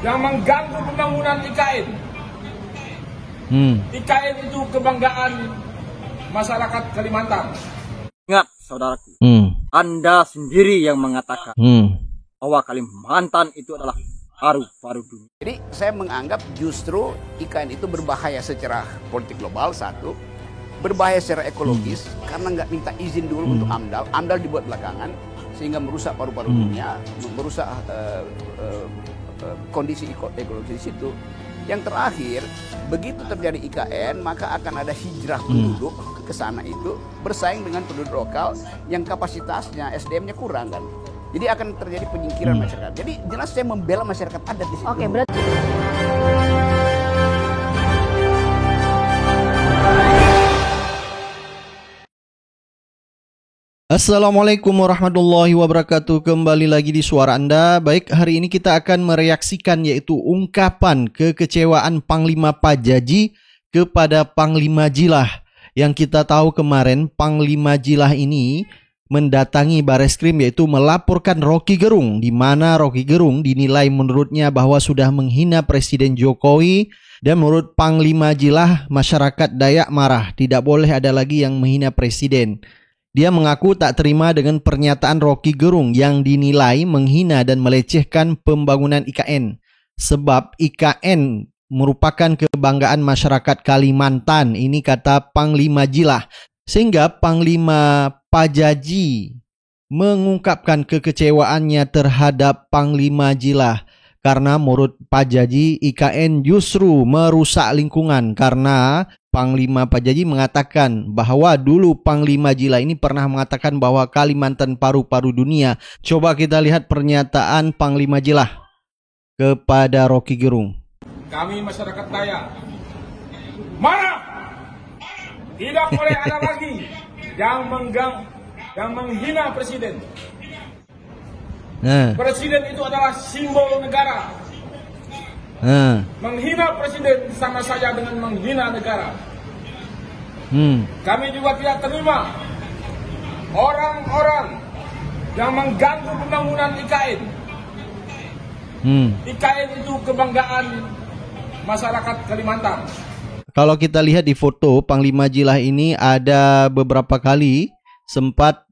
yang mengganggu pembangunan IKN. IKN itu kebanggaan masyarakat Kalimantan. Ingat, saudaraku, Anda sendiri yang mengatakan bahwa Kalimantan itu adalah paru-paru dunia. Jadi saya menganggap justru IKN itu berbahaya secara politik global, satu. Berbahaya secara ekologis, karena nggak minta izin dulu untuk AMDAL. AMDAL dibuat belakangan, sehingga merusak paru-paru dunia, merusak kondisi ekologi di situ. Yang terakhir, begitu terjadi IKN, maka akan ada hijrah penduduk ke sana itu bersaing dengan penduduk lokal yang kapasitasnya, SDM-nya kurang kan. Jadi akan terjadi penyingkiran masyarakat. Jadi jelas saya membela masyarakat adat di situ. Oke, berarti Assalamualaikum warahmatullahi wabarakatuh. Kembali lagi di suara Anda. Baik, hari ini kita akan mereaksikan yaitu ungkapan kekecewaan Panglima Pajaji kepada Panglima Jilah. Yang kita tahu kemarin Panglima Jilah ini mendatangi Bareskrim yaitu melaporkan Rocky Gerung, di mana Rocky Gerung dinilai menurutnya bahwa sudah menghina Presiden Jokowi. Dan menurut Panglima Jilah, masyarakat Dayak marah, tidak boleh ada lagi yang menghina Presiden. Dia mengaku tak terima dengan pernyataan Rocky Gerung yang dinilai menghina dan melecehkan pembangunan IKN. Sebab IKN merupakan kebanggaan masyarakat Kalimantan, ini kata Panglima Jilah. Sehingga Panglima Pajaji mengungkapkan kekecewaannya terhadap Panglima Jilah. Karena menurut Pajaji, IKN justru merusak lingkungan. Karena Panglima Pajaji mengatakan bahwa dulu Panglima Jilah ini pernah mengatakan bahwa Kalimantan paru-paru dunia. Coba kita lihat pernyataan Panglima Jilah kepada Rocky Gerung. Kami masyarakat Dayak marah. Tidak boleh ada lagi yang menghina Presiden. Presiden itu adalah simbol negara. Menghina Presiden sama saja dengan menghina negara. Kami juga tidak terima orang-orang yang mengganggu pembangunan IKN. IKN itu kebanggaan masyarakat Kalimantan. Kalau kita lihat di foto, Panglima Jilah ini ada beberapa kali sempat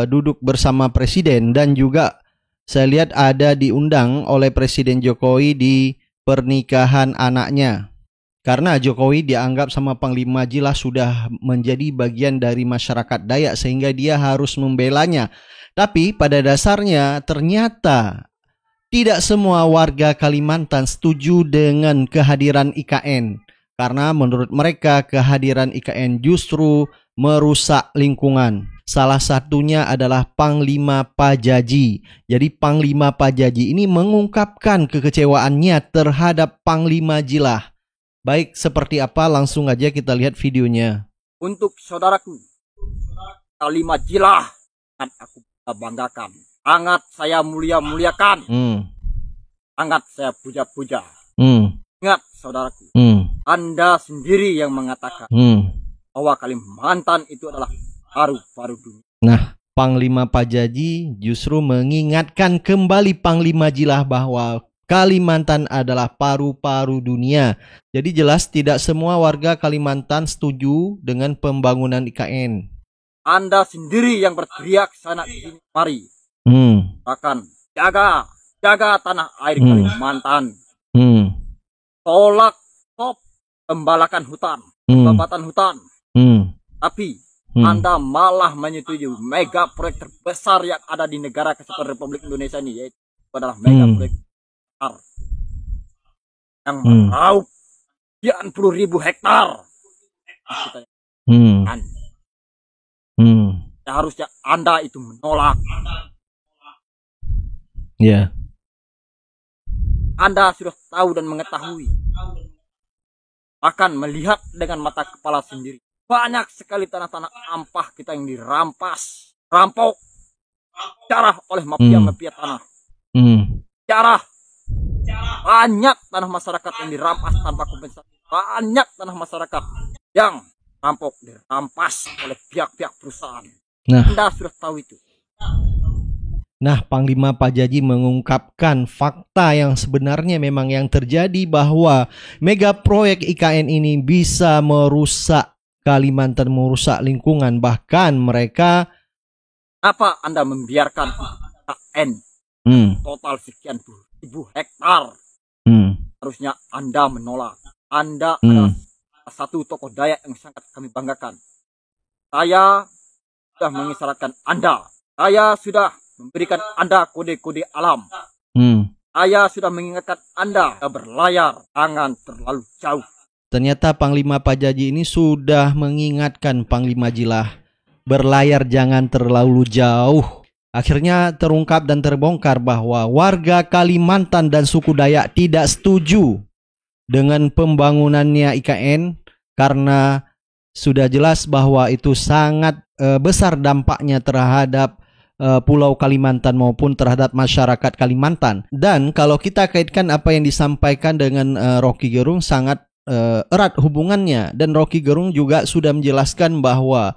duduk bersama Presiden, dan juga saya lihat ada diundang oleh Presiden Jokowi di pernikahan anaknya. Karena Jokowi dianggap sama Panglima Jilah sudah menjadi bagian dari masyarakat Dayak sehingga dia harus membelanya. Tapi pada dasarnya ternyata tidak semua warga Kalimantan setuju dengan kehadiran IKN. Karena menurut mereka kehadiran IKN justru merusak lingkungan. Salah satunya adalah Panglima Pajaji. Jadi Panglima Pajaji ini mengungkapkan kekecewaannya terhadap Panglima Jilah. Baik, seperti apa? Langsung aja kita lihat videonya. Untuk saudaraku, Panglima Jilah sangat aku banggakan, sangat saya muliakan, sangat saya puja-puja. Ingat, saudaraku, Anda sendiri yang mengatakan bahwa Kalimantan itu adalah paru-paru dunia. Nah, Panglima Pajaji justru mengingatkan kembali Panglima Jilah bahwa Kalimantan adalah paru-paru dunia. Jadi jelas tidak semua warga Kalimantan setuju dengan pembangunan IKN. Anda sendiri yang berteriak sana sini mari. Bahkan jaga tanah air Kalimantan. Tolak pembalakan hutan, pembabatan hutan. Tapi Anda malah menyetujui mega proyek terbesar yang ada di negara Kesatuan Republik Indonesia ini, yaitu adalah mega proyek besar yang meraup 90.000 hektar. Seharusnya Anda itu menolak. Anda sudah tahu dan mengetahui, bahkan melihat dengan mata kepala sendiri. Banyak sekali tanah-tanah ampah kita yang dirampas, rampok, jarah oleh mafia-mafia tanah. Jarah. Banyak tanah masyarakat yang dirampas tanpa kompensasi. Banyak tanah masyarakat yang rampok, dirampas oleh pihak-pihak perusahaan. Anda sudah tahu itu. Nah, Panglima Pajaji mengungkapkan fakta yang sebenarnya memang yang terjadi bahwa mega proyek IKN ini bisa merusak Kalimantan, merusak lingkungan. Bahkan mereka... Apa Anda membiarkan IKN total sekian ribu hektar? Harusnya Anda menolak. Anda adalah satu tokoh Dayak yang sangat kami banggakan. Saya sudah mengisyaratkan Anda. Saya sudah memberikan Anda kode-kode alam. Saya sudah mengingatkan Anda berlayar, jangan terlalu jauh. Ternyata Panglima Pajaji ini sudah mengingatkan Panglima Jilah, berlayar jangan terlalu jauh. Akhirnya terungkap dan terbongkar bahwa warga Kalimantan dan suku Dayak tidak setuju dengan pembangunannya IKN karena sudah jelas bahwa itu sangat besar dampaknya terhadap Pulau Kalimantan maupun terhadap masyarakat Kalimantan. Dan kalau kita kaitkan apa yang disampaikan dengan Rocky Gerung, sangat erat hubungannya. Dan Rocky Gerung juga sudah menjelaskan bahwa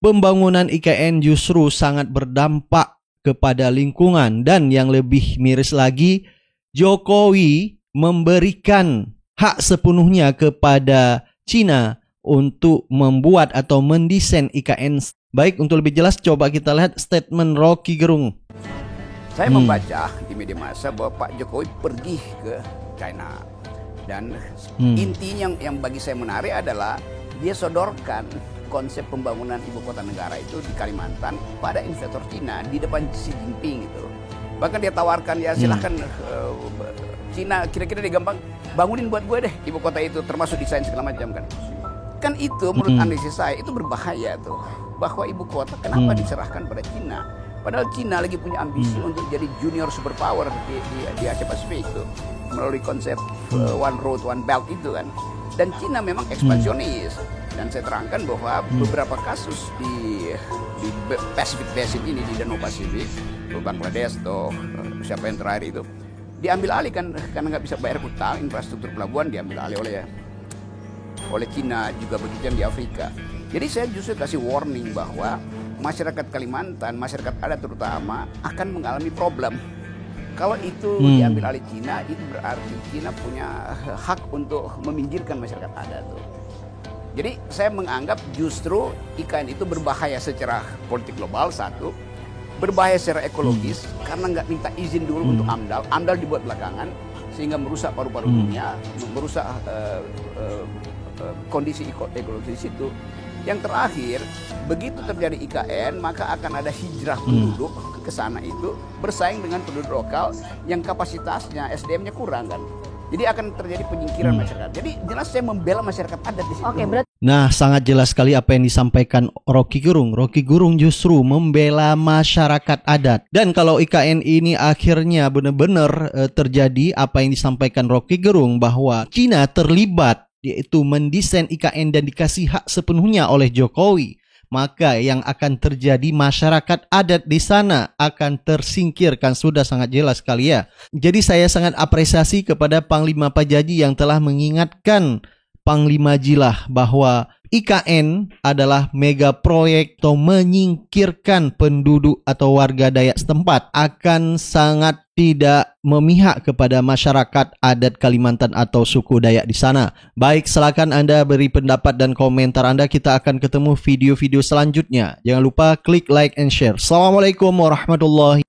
pembangunan IKN justru sangat berdampak kepada lingkungan. Dan yang lebih miris lagi, Jokowi memberikan hak sepenuhnya kepada Cina untuk membuat atau mendesain IKN. Baik, untuk lebih jelas coba kita lihat statement Rocky Gerung. Saya membaca di media massa bahwa Pak Jokowi pergi ke China. Dan intinya yang bagi saya menarik adalah dia sodorkan konsep pembangunan ibu kota negara itu di Kalimantan pada investor Cina di depan Xi Jinping gitu. Bahkan dia tawarkan, ya silahkan Cina, kira-kira dia gampang, bangunin buat gue deh ibu kota itu, termasuk desain segala macam kan. Kan itu menurut analisis saya itu berbahaya tuh. Bahwa ibu kota kenapa diserahkan pada Cina? Padahal Cina lagi punya ambisi untuk jadi junior superpower di Asia Pasifik itu melalui konsep One Road One Belt itu kan. Dan Cina memang ekspansionis. Dan saya terangkan bahwa beberapa kasus di Pacific Basin ini, di Danau Pasifik, Bangladesh atau siapa yang terakhir itu, diambil alih kan karena nggak bisa bayar utang, infrastruktur pelabuhan diambil alih oleh Cina, juga begitu di Afrika. Jadi saya justru kasih warning bahwa masyarakat Kalimantan, masyarakat adat terutama akan mengalami problem. Kalau itu diambil alih Cina, itu berarti Cina punya hak untuk meminggirkan masyarakat adat tuh. Jadi saya menganggap justru IKN itu berbahaya secara politik global, satu, berbahaya secara ekologis karena nggak minta izin dulu untuk AMDAL. AMDAL dibuat belakangan sehingga merusak paru-paru dunia, merusak kondisi ekologi di situ. Yang terakhir, begitu terjadi IKN, maka akan ada hijrah penduduk ke sana itu bersaing dengan penduduk lokal yang kapasitasnya, SDM-nya kurang kan. Jadi akan terjadi penyingkiran masyarakat. Jadi jelas saya membela masyarakat adat di situ. Nah, sangat jelas sekali apa yang disampaikan Rocky Gerung. Rocky Gerung justru membela masyarakat adat. Dan kalau IKN ini akhirnya benar-benar terjadi apa yang disampaikan Rocky Gerung bahwa Cina terlibat, yaitu mendesain IKN dan dikasih hak sepenuhnya oleh Jokowi, maka yang akan terjadi masyarakat adat di sana akan tersingkirkan. Sudah sangat jelas sekali ya. Jadi saya sangat apresiasi kepada Panglima Pajaji yang telah mengingatkan Panglima Jilah bahwa IKN adalah mega proyek atau menyingkirkan penduduk atau warga Dayak setempat, akan sangat tidak memihak kepada masyarakat adat Kalimantan atau suku Dayak di sana. Baik, silakan Anda beri pendapat dan komentar Anda. Kita akan ketemu video-video selanjutnya. Jangan lupa klik like and share. Assalamualaikum warahmatullahi wabarakatuh.